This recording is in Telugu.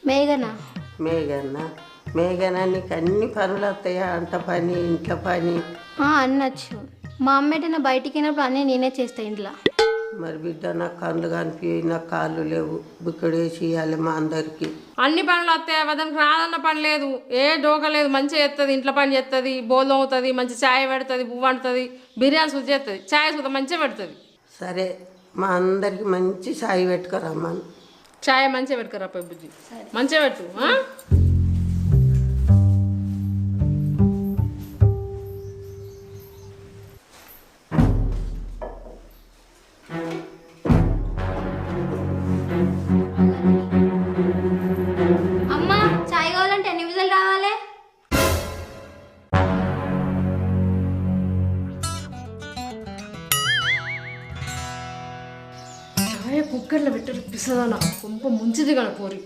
మేఘనా? మేఘన్నా మేఘనా నీకు అన్ని పనులు వస్తాయా? అంట పని, ఇంట్లో పని. అన్నచ్చు. మా అమ్మ ఎటైనా బయటికి వెళ్ళినప్పుడు అన్నీ నేనే చేస్తా ఇంట్లో. మరి బిడ్డ నాకు కళ్ళు కనిపి, నాకు కాళ్ళు లేవు, బుక్కడేసి ఇవ్వాలి మా అందరికి. అన్ని పనులు వస్తాయి, దానికి రాదన్న పని లేదు, ఏ డోక లేదు. మంచిగా చేస్తుంది, ఇంట్లో పని చేస్తుంది, బోలం అవుతుంది, మంచి ఛాయ్ పెడుతుంది, పువ్వు వండుతుంది, బిర్యానీ సుద్ధ చేస్తుంది, ఛాయ్ సుద్ధ మంచిగా పెడుతుంది. సరే మా అందరికి మంచి సాయి పెట్టుకురమ్మా. ఛాయ్ మంచిగా పెట్టుకురా పోయి బుజ్జి, మంచిగా పెట్టు. అమ్మా చాయ్ కావాలంటే ఎన్ని విజులు రావాలి? ఛాయ్ కుక్కర్లో పెట్టరు పిసదానా కొంప ముంచిది కదా పోరి.